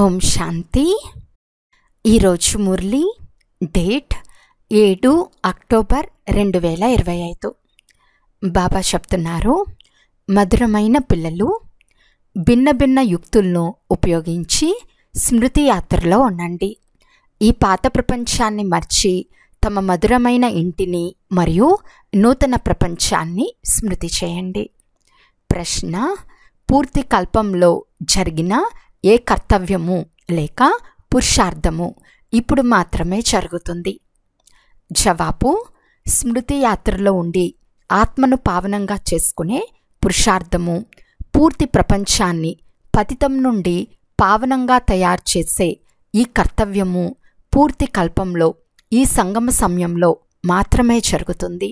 ఓం శాంతి. ఈరోజు Murali date 7 October 2025. బాబా చెప్తున్నారు, మధురమైన పిల్లలు, భిన్న భిన్న యుక్తులను ఉపయోగించి స్మృతి యాత్రలో ఉండండి. ఈ పాత ప్రపంచాన్ని మర్చి తమ మధురమైన ఇంటిని మరియు నూతన ప్రపంచాన్ని స్మృతి చేయండి. ప్రశ్న: పూర్తి కల్పంలో జరిగిన ఏ కర్తవ్యము లేక పురుషార్థము ఇప్పుడు మాత్రమే జరుగుతుంది? జవాబు: స్మృతి యాత్రలో ఉండి ఆత్మను పావనంగా చేసుకునే పురుషార్థము, పూర్తి ప్రపంచాన్ని పతితం నుండి పావనంగా తయారు చేసే ఈ కర్తవ్యము పూర్తి కల్పంలో ఈ సంగమ సమయంలో మాత్రమే జరుగుతుంది.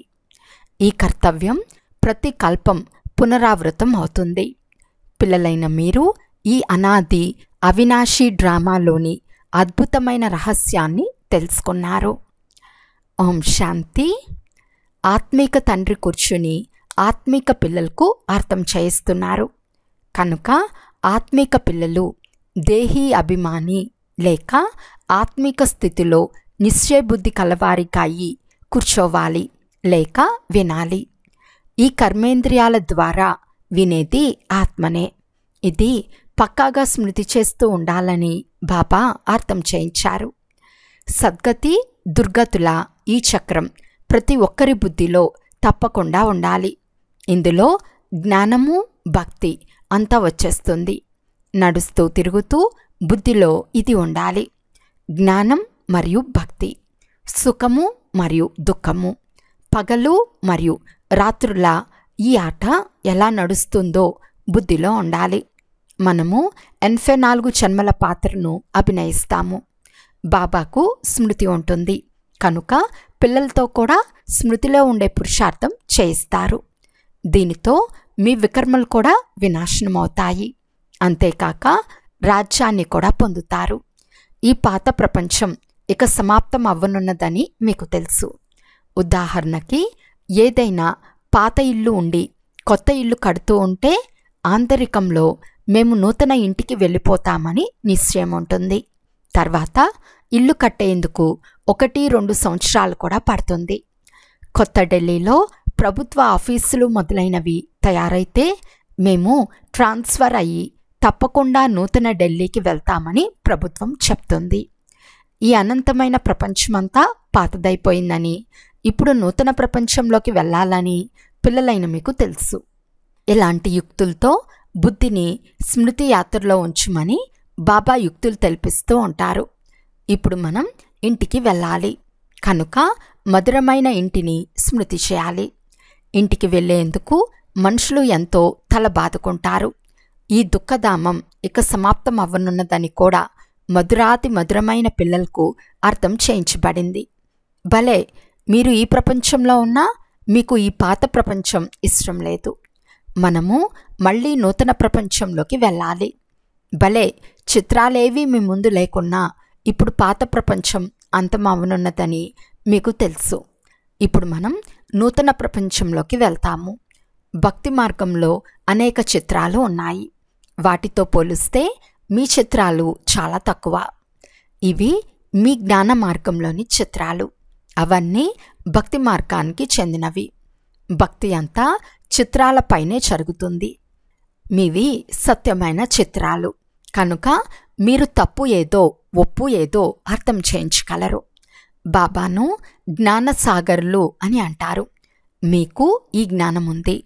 ఈ కర్తవ్యం ప్రతి కల్పం పునరావృతం అవుతుంది. పిల్లలైన మీరు ఈ అనాది అవినాశి డ్రామాలోని అద్భుతమైన రహస్యాన్ని తెలుసుకున్నారు. ఓం శాంతి. ఆత్మీక తండ్రి కూర్చుని ఆత్మీక పిల్లలకు అర్థం చేయిస్తున్నారు. కనుక ఆత్మీక పిల్లలు దేహీ అభిమాని లేక ఆత్మీక స్థితిలో నిశ్చయబుద్ధి కలవారిగా అయి కూర్చోవాలి లేక వినాలి. ఈ కర్మేంద్రియాల ద్వారా వినేది ఆత్మనే. ఇది పక్కాగా స్మృతి చేస్తూ ఉండాలని బాబా అర్థం చేయించారు. సద్గతి దుర్గతుల ఈ చక్రం ప్రతి ఒక్కరి బుద్ధిలో తప్పకుండా ఉండాలి. ఇందులో జ్ఞానము భక్తి అంతా వచ్చేస్తుంది. నడుస్తూ తిరుగుతూ బుద్ధిలో ఇది ఉండాలి. జ్ఞానం మరియు భక్తి, సుఖము మరియు దుఃఖము, పగలు మరియు రాత్రుల ఈ ఆట ఎలా నడుస్తుందో బుద్ధిలో ఉండాలి. మనము 84 జన్మల పాత్రను అభినయిస్తాము. బాబాకు స్మృతి ఉంటుంది కనుక పిల్లలతో కూడా స్మృతిలో ఉండే పురుషార్థం చేయిస్తారు. దీనితో మీ వికర్మలు కూడా వినాశనమవుతాయి. అంతేకాక రాజ్యాన్ని కూడా పొందుతారు. ఈ పాత ప్రపంచం ఇక సమాప్తం అవ్వనున్నదని మీకు తెలుసు. ఉదాహరణకి, ఏదైనా పాత ఇల్లు ఉండి కొత్త ఇల్లు కడుతూ ఉంటే ఆంతరికంలో మేము నూతన ఇంటికి వెళ్ళిపోతామని నిశ్చయం ఉంటుంది. తర్వాత ఇల్లు కట్టేందుకు 1-2 సంవత్సరాలు కూడా పడుతుంది. కొత్త ఢిల్లీలో ప్రభుత్వ ఆఫీసులు మొదలైనవి తయారైతే మేము ట్రాన్స్ఫర్ అయ్యి తప్పకుండా నూతన ఢిల్లీకి వెళ్తామని ప్రభుత్వం చెప్తుంది. ఈ అనంతమైన ప్రపంచమంతా పాతదైపోయిందని, ఇప్పుడు నూతన ప్రపంచంలోకి వెళ్ళాలని పిల్లలైన మీకు తెలుసు. ఇలాంటి యుక్తులతో బుద్ధిని స్మృతి యాత్రలో ఉంచుమని బాబా యుక్తులు తెలిపిస్తూ ఉంటారు. ఇప్పుడు మనం ఇంటికి వెళ్ళాలి కనుక మధురమైన ఇంటిని స్మృతి చేయాలి. ఇంటికి వెళ్ళేందుకు మనుషులు ఎంతో తల బాదుకుంటారు. ఈ దుఃఖధామం ఇక సమాప్తం అవ్వనున్నదని కూడా మధురాతి మధురమైన పిల్లలకు అర్థం చేయించబడింది. భలే, మీరు ఈ ప్రపంచంలో ఉన్నా మీకు ఈ పాత ప్రపంచం ఇష్టం లేదు. మనము మళ్ళీ నూతన ప్రపంచంలోకి వెళ్ళాలి. భలే, చిత్రాలేవి మీ ముందు లేకున్నా ఇప్పుడు పాత ప్రపంచం అంతమవనున్నదని మీకు తెలుసు. ఇప్పుడు మనం నూతన ప్రపంచంలోకి వెళ్తాము. భక్తి మార్గంలో అనేక చిత్రాలు ఉన్నాయి. వాటితో పోలిస్తే మీ చిత్రాలు చాలా తక్కువ. ఇవి మీ జ్ఞాన మార్గంలోని చిత్రాలు. అవన్నీ భక్తి మార్గానికి చెందినవి. భక్తి అంతా చిత్రాలపైనే జరుగుతుంది. మీవి సత్యమైన చిత్రాలు కనుక మీరు తప్పు ఏదో ఒప్పు ఏదో అర్థం చేయించగలరు. బాబాను జ్ఞానసాగర్లు అని అంటారు. మీకు ఈ జ్ఞానం ఉంది.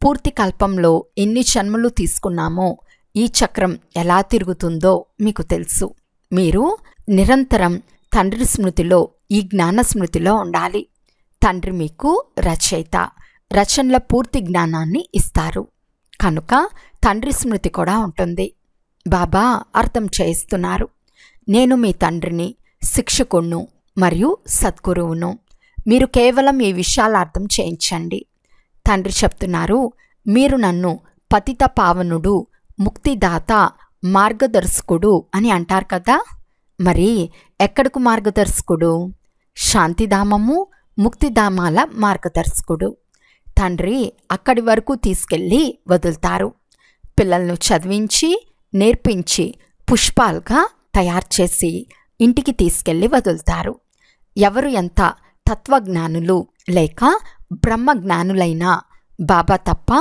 పూర్తి కల్పంలో ఎన్ని జన్మలు తీసుకున్నామో ఈ చక్రం ఎలా తిరుగుతుందో మీకు తెలుసు. మీరు నిరంతరం తండ్రి స్మృతిలో, ఈ జ్ఞాన స్మృతిలో ఉండాలి. తండ్రి మీకు రచయిత, రచనల పూర్తి జ్ఞానాన్ని ఇస్తారు కనుక తండ్రి స్మృతి కూడా ఉంటుంది. బాబా అర్థం చేయిస్తున్నారు, నేను మీ తండ్రిని, శిక్షకుణ్ణు మరియు సద్గురువును. మీరు కేవలం ఈ విషయాలు అర్థం చేయించండి. తండ్రి చెప్తున్నారు, మీరు నన్ను పతిత పావనుడు, ముక్తిదాత, మార్గదర్శకుడు అని అంటారు కదా. మరి ఎక్కడకు మార్గదర్శకుడు? శాంతిధామము, ముక్తిధామాల మార్గదర్శకుడు. తండ్రి అక్కడి వరకు తీసుకెళ్ళి వదులుతారు. పిల్లలను చదివించి నేర్పించి పుష్పాలుగా తయారు చేసి ఇంటికి తీసుకెళ్ళి వదులుతారు. ఎవరు ఎంత తత్వజ్ఞానులు లేక బ్రహ్మజ్ఞానులైనా బాబా తప్ప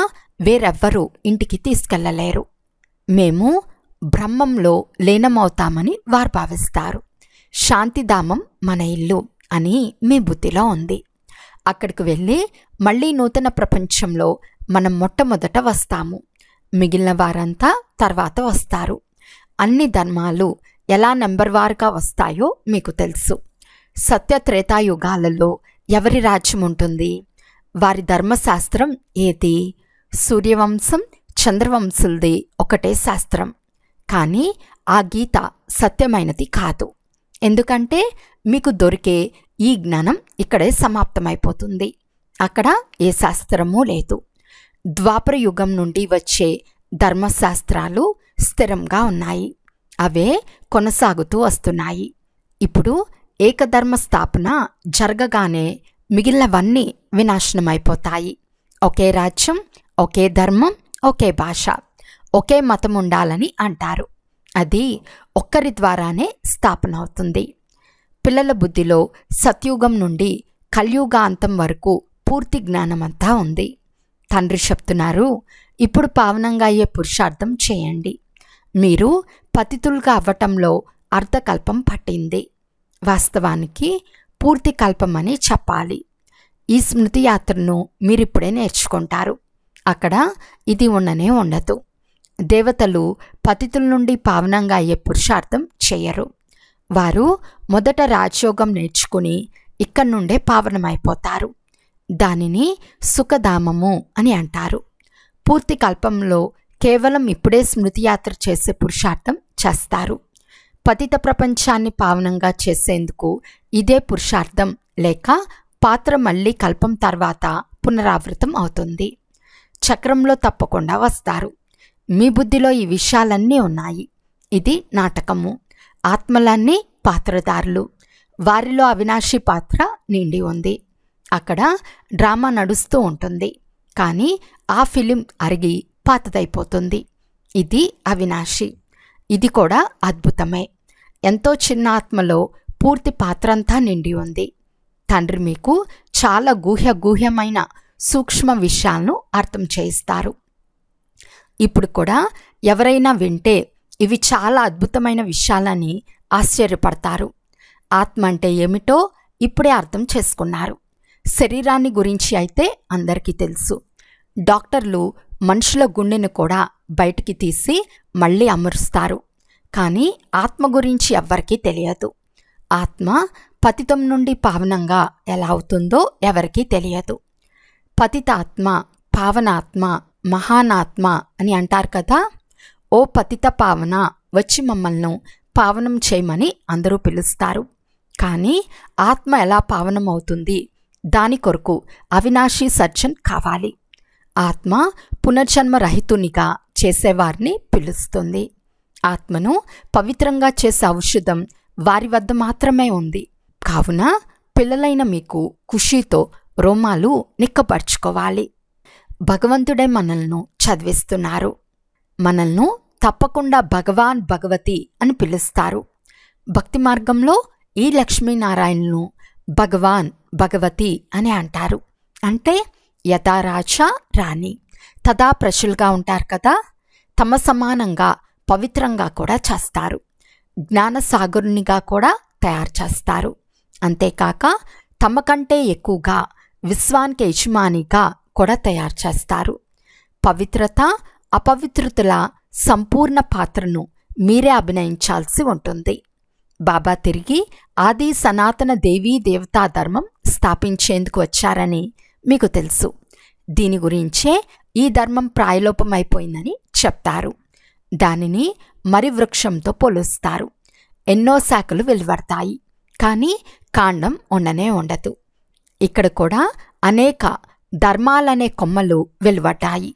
వేరెవ్వరూ ఇంటికి తీసుకెళ్ళలేరు. మేము బ్రహ్మంలో లీనమవుతామని వారు భావిస్తారు. శాంతిధామం మన ఇల్లు అని మీ బుద్ధిలో ఉంది. అక్కడికి వెళ్ళి మళ్ళీ నూతన ప్రపంచంలో మనం మొట్టమొదట వస్తాము. మిగిలిన వారంతా తర్వాత వస్తారు. అన్ని ధర్మాలు ఎలా నెంబర్ వారుగా వస్తాయో మీకు తెలుసు. సత్యత్రేతాయుగాలలో ఎవరి రాజ్యం ఉంటుంది? వారి ధర్మశాస్త్రం ఏది? సూర్యవంశం చంద్రవంశులది ఒకటే శాస్త్రం. కానీ ఆ గీత సత్యమైనది కాదు. ఎందుకంటే మీకు దొరికే ఈ జ్ఞానం ఇక్కడే సమాప్తమైపోతుంది. అక్కడ ఏ శాస్త్రమూ లేదు. ద్వాపర యుగం నుండి వచ్చే ధర్మశాస్త్రాలు స్థిరంగా ఉన్నాయి. అవే కొనసాగుతూ వస్తున్నాయి. ఇప్పుడు ఏకధర్మ స్థాపన జరగగానే మిగిలినవన్నీ వినాశనమైపోతాయి. ఒకే రాజ్యం, ఒకే ధర్మం, ఒకే భాష, ఒకే మతం ఉండాలని అంటారు. అది ఒక్కరి ద్వారానే స్థాపన అవుతుంది. పిల్లల బుద్ధిలో సత్యుగం నుండి కలియుగాంతం వరకు పూర్తి జ్ఞానమంతా ఉంది. తండ్రి చెప్తున్నారు, ఇప్పుడు పావనంగా అయ్యే పురుషార్థం చేయండి. మీరు పతితులుగా అవ్వటంలో అర్ధకల్పం పట్టింది. వాస్తవానికి పూర్తి కల్పమని చెప్పాలి. ఈ స్మృతి యాత్రను మీరిప్పుడే నేర్చుకుంటారు. అక్కడ ఇది ఉండనే ఉండదు. దేవతలు పతితుల నుండి పావనంగా అయ్యే పురుషార్థం చేయరు. వారు మొదట రాజయోగం నేర్చుకుని ఇక్కడి నుండే పావనమైపోతారు. దానిని సుఖధామము అని అంటారు. పూర్తి కల్పంలో కేవలం ఇప్పుడే స్మృతి యాత్ర చేసే పురుషార్థం చేస్తారు. పతిత ప్రపంచాన్ని పావనంగా చేసేందుకు ఇదే పురుషార్థం లేక పాత్ర మళ్ళీ కల్పం తర్వాత పునరావృతం అవుతుంది. చక్రంలో తప్పకుండా వస్తారు. మీ బుద్ధిలో ఈ విషయాలన్నీ ఉన్నాయి. ఇది నాటకము. ఆత్మలన్నీ పాత్రదారులు. వారిలో అవినాశి పాత్ర నిండి ఉంది. అక్కడ డ్రామా నడుస్తూ ఉంటుంది. కానీ ఆ ఫిలిం అరిగి పాతదైపోతుంది. ఇది అవినాశి. ఇది కూడా అద్భుతమే. ఎంతో చిన్న ఆత్మలో పూర్తి పాత్రంతా నిండి ఉంది. తండ్రి మీకు చాలా గుహ్యమైన సూక్ష్మ విషయాలను అర్థం చేయిస్తారు. ఇప్పుడు కూడా ఎవరైనా వింటే ఇవి చాలా అద్భుతమైన విషయాలని ఆశ్చర్యపడతారు. ఆత్మ అంటే ఏమిటో ఇప్పుడే అర్థం చేసుకున్నారు. శరీరాన్ని గురించి అయితే అందరికీ తెలుసు. డాక్టర్లు మనుషుల గుండెను కూడా బయటికి తీసి మళ్ళీ అమరుస్తారు. కానీ ఆత్మ గురించి ఎవ్వరికీ తెలియదు. ఆత్మ పతితం నుండి పావనంగా ఎలా అవుతుందో ఎవరికీ తెలియదు. పతితాత్మ, పావనాత్మ, మహానాత్మ అని అంటారు కదా. ఓ పతిత పావన, వచ్చి మమ్మల్ని పావనం చేయమని అందరూ పిలుస్తారు. కానీ ఆత్మ ఎలా పావనమవుతుంది? దాని కొరకు అవినాశి సర్జన్ కావాలి. ఆత్మ పునర్జన్మ రహితునిగా చేసేవారిని పిలుస్తుంది. ఆత్మను పవిత్రంగా చేసే ఔషధం వారి వద్ద మాత్రమే ఉంది. కావున పిల్లలైన మీకు ఖుషీతో రోమాలు నిక్కపరుచుకోవాలి. భగవంతుడే మనల్ని చదివిస్తున్నారు. మనల్ని తప్పకుండా భగవాన్, భగవతి అని పిలుస్తారు. భక్తి మార్గంలో ఈ లక్ష్మీనారాయణను భగవాన్, భగవతి అని అంటారు. అంటే యథా రాజా రాణి తదా ప్రజలుగా ఉంటారు కదా. తమ సమానంగా పవిత్రంగా కూడా చేస్తారు. జ్ఞానసాగరునిగా కూడా తయారు చేస్తారు. అంతేకాక తమ కంటే ఎక్కువగా విశ్వానికి యజమానిగా కూడా తయారు చేస్తారు. పవిత్రత, అపవిత్రతల సంపూర్ణ పాత్రను మీరే అభినయించాల్సి ఉంటుంది. బాబా తిరిగి ఆది సనాతన దేవీ దేవతా ధర్మం స్థాపించేందుకు వచ్చారని మీకు తెలుసు. దీని గురించే ఈ ధర్మం ప్రాయలోపమైపోయిందని చెప్తారు. దానిని మరి వృక్షంతో పోలుస్తారు. ఎన్నో శాఖలు వెలువడతాయి, కానీ కాండం ఉండనే ఉండదు. ఇక్కడ కూడా అనేక ధర్మాలనే కొమ్మలు వెలువడ్డాయి,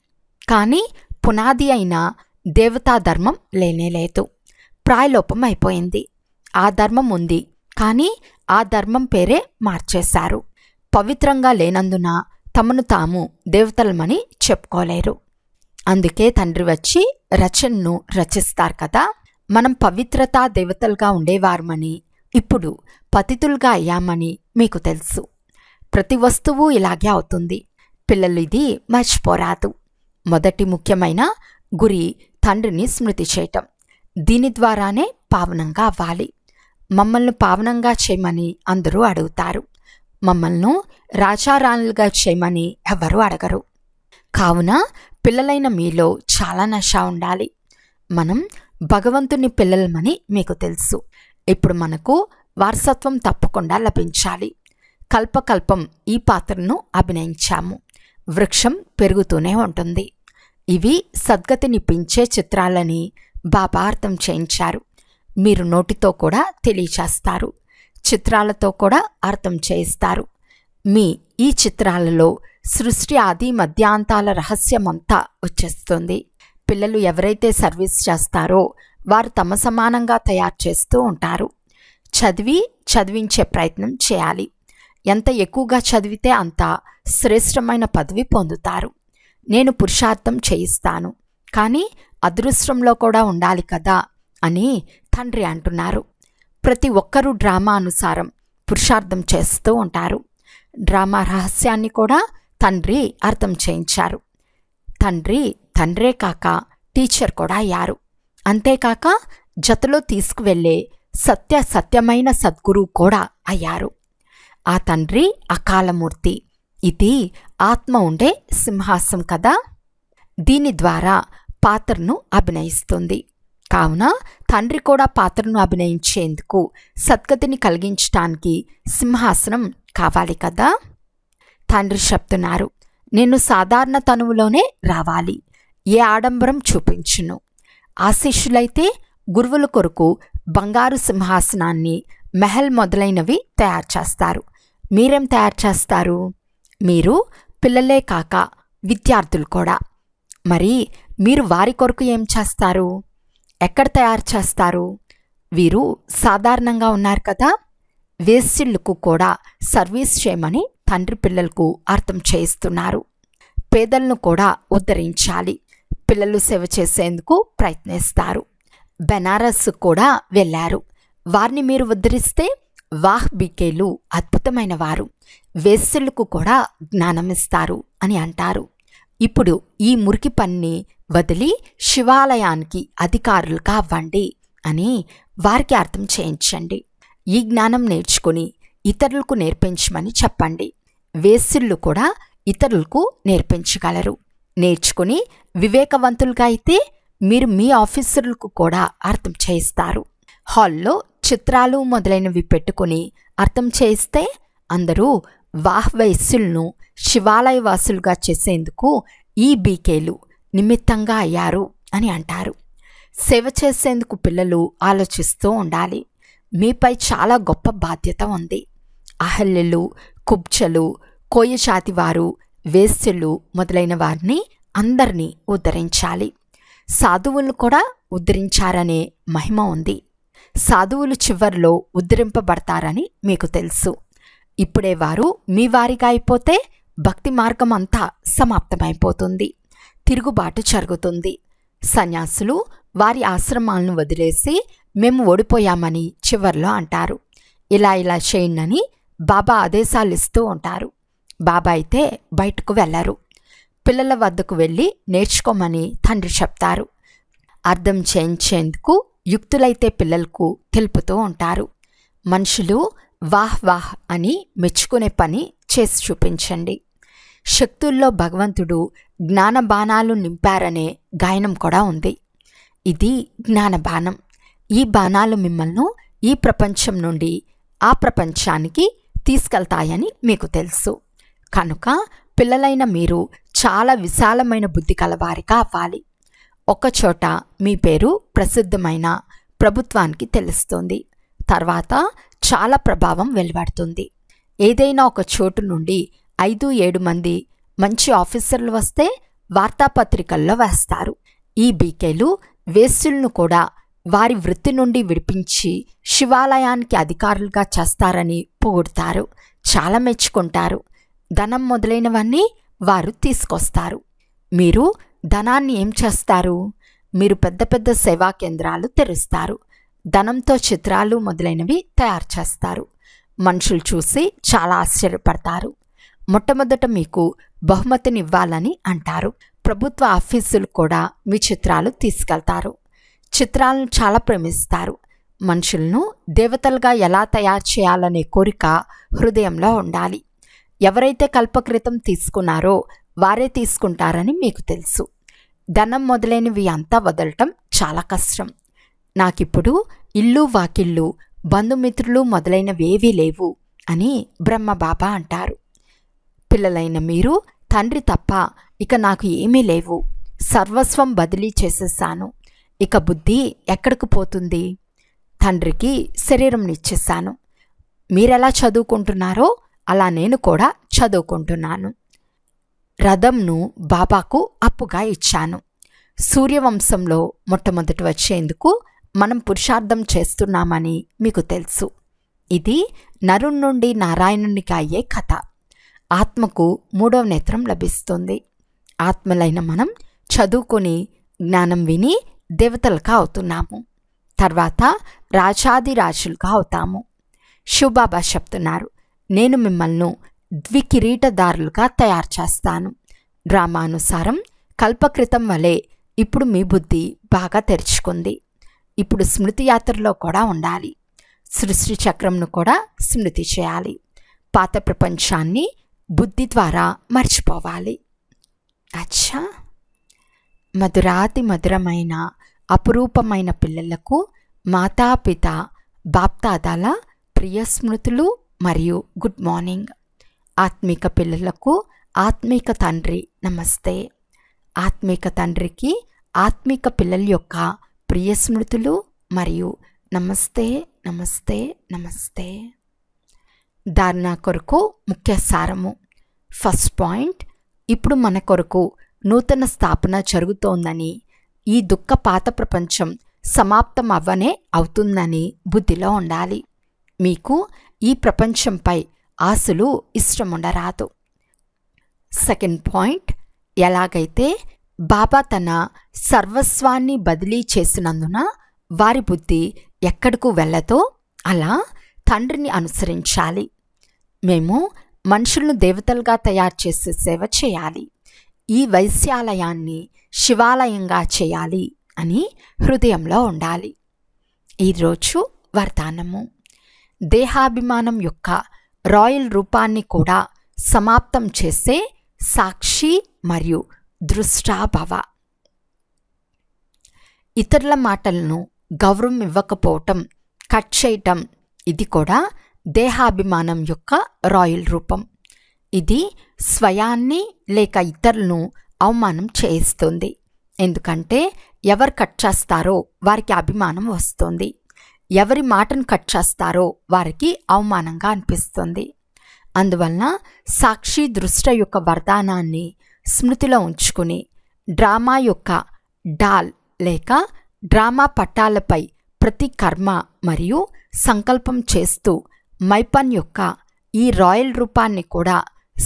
కానీ పునాది అయిన దేవతా ధర్మం లేనేలేదు. ప్రాయలోపం అయిపోయింది. ఆ ధర్మం ఉంది, కానీ ఆ ధర్మం పేరే మార్చేశారు. పవిత్రంగా లేనందున తమను తాము దేవతలమని చెప్పుకోలేరు. అందుకే తండ్రి వచ్చి రచనను రచిస్తారు కదా. మనం పవిత్రతా దేవతలుగా ఉండేవారమని ఇప్పుడు పతితులుగా అయ్యామని మీకు తెలుసు. ప్రతి వస్తువు ఇలాగే అవుతుంది. పిల్లలు ఇది మర్చిపోరాదు. మొదటి ముఖ్యమైన గురి తండ్రిని స్మృతి చేయటం. దీని ద్వారానే పావనంగా అవ్వాలి. మమ్మల్ని పావనంగా చేయమని అందరూ అడుగుతారు. మమ్మల్ని రాజారాణులుగా చేయమని ఎవరూ అడగరు. కావున పిల్లలైన మీలో చాలా నష ఉండాలి. మనం భగవంతుని పిల్లలమని మీకు తెలుసు. ఇప్పుడు మనకు వారసత్వం తప్పకుండా లభించాలి. కల్పకల్పం ఈ పాత్రను అభినయించాము. వృక్షం పెరుగుతూనే ఉంటుంది. ఇవి సద్గతినిపించే చిత్రాలని బాబా అర్థం చేయించారు. మీరు నోటితో కూడా తెలియచేస్తారు, చిత్రాలతో కూడా అర్థం చేయిస్తారు. మీ ఈ చిత్రాలలో సృష్టి ఆది మధ్యాంతాల రహస్యమంతా వచ్చేస్తుంది. పిల్లలు ఎవరైతే సర్వీస్ చేస్తారో వారు తమ సమానంగా తయారు చేస్తూ ఉంటారు. చదివించే ప్రయత్నం చేయాలి. ఎంత ఎక్కువగా చదివితే అంత శ్రేష్టమైన పదవి పొందుతారు. నేను పురుషార్థం చేయిస్తాను, కానీ అదృష్టంలో కూడా ఉండాలి కదా అని తండ్రి అంటున్నారు. ప్రతి ఒక్కరూ డ్రామా అనుసారం పురుషార్థం చేస్తూ ఉంటారు. డ్రామా రహస్యాన్ని కూడా తండ్రి అర్థం చేయించారు. తండ్రే కాక టీచర్ కూడా అయ్యారు. అంతేకాక జతలో తీసుకువెళ్ళే సత్యమైన సద్గురువు కూడా అయ్యారు. ఆ తండ్రి అకాలమూర్తి. ఇది ఆత్మ ఉండే సింహాసం కదా. దీని ద్వారా పాత్రను అభినయిస్తుంది. కావున తండ్రి కూడా పాత్రను అభినయించేందుకు సద్గతిని కలిగించటానికి సింహాసనం కావాలి కదా. తండ్రి చెప్తున్నారు, నేను సాధారణ తనువులోనే రావాలి, ఏ ఆడంబరం చూపించును. ఆశిష్యులైతే గురువుల కొరకు బంగారు సింహాసనాన్ని, మెహల్ మొదలైనవి తయారు చేస్తారు. మీరేం తయారు చేస్తారు? మీరు పిల్లలే కాక విద్యార్థులు కూడా. మరి మీరు వారి కొరకు ఏం చేస్తారు? ఎక్కడ తయారు చేస్తారు? వీరు సాధారణంగా ఉన్నారు కదా. వేశ్యలకు కూడా సర్వీస్ చేయమని తండ్రి పిల్లలకు అర్థం చేయిస్తున్నారు. పేదలను కూడా ఉద్ధరించాలి. పిల్లలు సేవ చేసేందుకు ప్రయత్నిస్తారు. బెనారస్ కూడా వెళ్ళారు. వారిని మీరు ఉద్ధరిస్తే వాహ్ బీకేలు అద్భుతమైన వారు, వేశ్యలకు కూడా జ్ఞానమిస్తారు అని అంటారు. ఇప్పుడు ఈ మురికి పనిని వదిలి శివాలయానికి అధికారులుగా అవ్వండి అని వారికి అర్థం చేయించండి. ఈ జ్ఞానం నేర్చుకుని ఇతరులకు నేర్పించమని చెప్పండి. వేశ్యలు కూడా ఇతరులకు నేర్పించగలరు. నేర్చుకుని వివేకవంతులుగా అయితే మీరు మీ ఆఫీసర్లకు కూడా అర్థం చేయిస్తారు. హాల్లో చిత్రాలు మొదలైనవి పెట్టుకుని అర్థం చేయిస్తే అందరూ వేశ్యలను శివాలయవాసులుగా చేసేందుకు ఈ బీకేలు నిమిత్తంగా అయ్యారు అని అంటారు. సేవ చేసేందుకు పిల్లలు ఆలోచిస్తూ ఉండాలి. మీపై చాలా గొప్ప బాధ్యత ఉంది. అహల్యలు, కుబ్జలు, కోయజాతివారు, వేశ్యలు మొదలైన వారిని అందరినీ ఉద్ధరించాలి. సాధువులు కూడా ఉద్ధరించారనే మహిమ ఉంది. సాధువులు చివరిలో ఉద్ధరింపబడతారని మీకు తెలుసు. ఇప్పుడే వారు మీ వారిగా అయిపోతే భక్తి మార్గం అంతా సమాప్తమైపోతుంది. తిరుగుబాటు జరుగుతుంది. సన్యాసులు వారి ఆశ్రమాలను వదిలేసి మేము ఓడిపోయామని చివర్లో అంటారు. ఇలా చేయండి బాబా ఆదేశాలు ఇస్తూ ఉంటారు. బాబా అయితే బయటకు వెళ్ళరు. పిల్లల వద్దకు వెళ్ళి నేర్చుకోమని తండ్రి చెప్తారు. అర్థం చేయించేందుకు యుక్తులైతే పిల్లలకు తెలుపుతూ ఉంటారు. మనుషులు వాహ్ అని మెచ్చుకునే పని చేసి చూపించండి. శక్తుల్లో భగవంతుడు జ్ఞానబాణాలు నింపారనే గాయనం కూడా ఉంది. ఇది జ్ఞానబాణం. ఈ బాణాలు మిమ్మల్ని ఈ ప్రపంచం నుండి ఆ ప్రపంచానికి తీసుకెళ్తాయని మీకు తెలుసు. కనుక పిల్లలైన మీరు చాలా విశాలమైన బుద్ధి కలవారిగా అవ్వాలి. ఒకచోట మీ పేరు ప్రసిద్ధమైన ప్రభుత్వానికి తెలుస్తుంది. తర్వాత చాలా ప్రభావం వెలువడుతుంది. ఏదైనా ఒక చోటు నుండి 5-7 మంది మంచి ఆఫీసర్లు వస్తే వార్తాపత్రికల్లో వేస్తారు. ఈ బీకేలు వేశ్యలను కూడా వారి వృత్తి నుండి విడిపించి శివాలయానికి అధికారులుగా చేస్తారని పొగుడుతారు. చాలా మెచ్చుకుంటారు. ధనం మొదలైనవన్నీ వారు తీసుకొస్తారు. మీరు ధనాన్ని ఏం చేస్తారు? మీరు పెద్ద పెద్ద సేవా కేంద్రాలు తెరుస్తారు. ధనంతో చిత్రాలు మొదలైనవి తయారు చేస్తారు. మనుషులు చూసి చాలా ఆశ్చర్యపడతారు. మొట్టమొదట మీకు బహుమతినివ్వాలని అంటారు. ప్రభుత్వ ఆఫీసులు కూడా మీ చిత్రాలు తీసుకెళ్తారు. చిత్రాలను చాలా ప్రేమిస్తారు. మనుషులను దేవతలుగా ఎలా తయారు చేయాలనే కోరిక హృదయంలో ఉండాలి. ఎవరైతే కల్పకృతం తీసుకున్నారో వారే తీసుకుంటారని మీకు తెలుసు. ధనం మొదలైనవి అంతా వదలటం చాలా కష్టం. నాకిప్పుడు ఇల్లు వాకిళ్ళు బంధుమిత్రులు మొదలైనవేవీ లేవు అని బ్రహ్మబాబా అంటారు. పిల్లలైన మీరు తండ్రి తప్ప ఇక నాకు ఏమీ లేవు, సర్వస్వం బదిలీ చేసేసాను, ఇక బుద్ధి ఎక్కడికి పోతుంది? తండ్రికి శరీరంనిచ్చేశాను. మీరెలా చదువుకుంటున్నారో అలా నేను కూడా చదువుకుంటున్నాను. రథంను బాబాకు అప్పుగా ఇచ్చాను. సూర్యవంశంలో మొట్టమొదటి వచ్చేందుకు మనం పురుషార్థం చేస్తున్నామని మీకు తెలుసు. ఇది నరుని నుండి నారాయణునికి అయ్యే కథ. ఆత్మకు 3వ నేత్రం లభిస్తుంది. ఆత్మలైన మనం చదువుకొని జ్ఞానం విని దేవతలుగా అవుతున్నాము. తర్వాత రాజాదిరాజులుగా అవుతాము. శివబాబా చెప్తున్నారు, నేను మిమ్మల్ని ద్వికిరీటదారులుగా తయారు చేస్తాను. డ్రామానుసారం కల్పకృతం వలె ఇప్పుడు మీ బుద్ధి బాగా తెరుచుకుంది. ఇప్పుడు స్మృతి యాత్రలో కూడా ఉండాలి. సృష్టి చక్రంను కూడా స్మృతి చేయాలి. పాత ప్రపంచాన్ని బుద్ధి ద్వారా మర్చిపోవాలి. అచ్చా, మధురాతి మధురమైన అపురూపమైన పిల్లలకు మాతాపిత బాప్దాదాల ప్రియ స్మృతులు మరియు గుడ్ మార్నింగ్. ఆత్మిక పిల్లలకు ఆత్మిక తండ్రి నమస్తే. ఆత్మిక తండ్రికి ఆత్మిక పిల్లల యొక్క ప్రియ స్మృతులు మరియు నమస్తే నమస్తే నమస్తే. ధారణ కొరకు ముఖ్య సారము. ఫస్ట్ పాయింట్, ఇప్పుడు మన కొరకు నూతన స్థాపన జరుగుతోందని, ఈ దుఃఖ పాత ప్రపంచం సమాప్తం అవ్వనే అవుతుందని బుద్ధిలో ఉండాలి. మీకు ఈ ప్రపంచంపై ఆశలు ఇష్టముండరాదు. సెకండ్ పాయింట్, ఎలాగైతే బాబా తన సర్వస్వాన్ని బదిలీ చేసినందున వారి బుద్ధి ఎక్కడకు వెళ్ళదో అలా తండ్రిని అనుసరించాలి. మేము మనుషులను దేవతలుగా తయారు చేసే సేవ చేయాలి. ఈ వైశ్యాలయాన్ని శివాలయంగా చేయాలి అని హృదయంలో ఉండాలి. ఈరోజు వరదానము. దేహాభిమానం యొక్క రాయల్ రూపాన్ని కూడా సమాప్తం చేసే సాక్షి మరియు దృష్టాభవ. ఇతరుల మాటలను గౌరవం ఇవ్వకపోవటం, కట్ చేయటం, ఇది కూడా దేహాభిమానం యొక్క రాయల్ రూపం. ఇది స్వయాన్ని లేక ఇతరులను అవమానం చేయిస్తుంది. ఎందుకంటే ఎవరు కట్ చేస్తారో వారికి అభిమానం వస్తుంది, ఎవరి మాటను కట్ చేస్తారో వారికి అవమానంగా అనిపిస్తుంది. అందువలన సాక్షి దృష్ట యొక్క వరదానాన్ని స్మృతిలో ఉంచుకుని డ్రామా యొక్క డాల్ లేక డ్రామా పట్టాలపై ప్రతి కర్మ మరియు సంకల్పం చేస్తూ మైపన్ యొక్క ఈ రాయల్ రూపాన్ని కూడా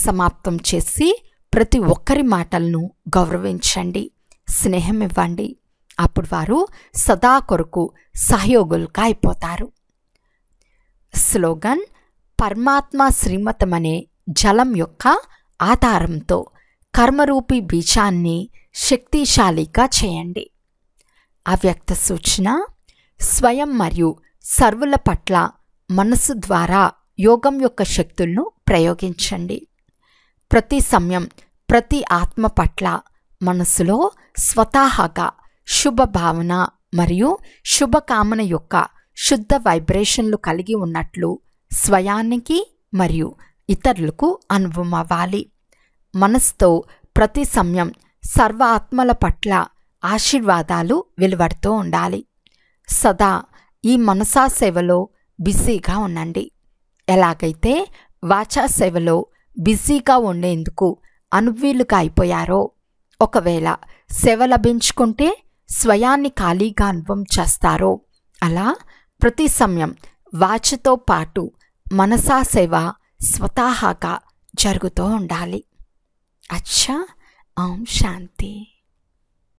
సమాప్తం చేసి ప్రతి ఒక్కరి మాటలను గౌరవించండి, స్నేహం ఇవ్వండి. అప్పుడు వారు సదా కొరకు సహయోగులుగా అయిపోతారు. స్లోగన్: పరమాత్మ శ్రీమతమనే జలం యొక్క ఆధారంతో కర్మరూపీ బీజాన్ని శక్తిశాలిగా చేయండి. అవ్యక్త సూచన: స్వయం మరియు సర్వుల పట్ల మనసు ద్వారా యోగం యొక్క శక్తులను ప్రయోగించండి. ప్రతి సమయం ప్రతి ఆత్మ పట్ల మనసులో స్వతహాగా శుభ భావన మరియు శుభకామన యొక్క శుద్ధ వైబ్రేషన్లు కలిగి ఉన్నట్లు స్వయానికి మరియు ఇతరులకు అనుభవం అవ్వాలి. మనసుతో ప్రతి సమయం సర్వ ఆత్మల పట్ల ఆశీర్వాదాలు వెలువడుతూ ఉండాలి. సదా ఈ మనసా సేవలో బిజీగా ఉండండి. ఎలాగైతే వాచా సేవలో బిజీగా ఉండేందుకు అనువీలుగా అయిపోయారో, ఒకవేళ సేవ లభించుకుంటే స్వయాన్ని ఖాళీగా అనుభవం చేస్తారో, అలా ప్రతి సమయం వాచతో పాటు మనసా సేవ స్వతహాగా జరుగుతూ ఉండాలి. అచ్చా, ఓం శాంతి.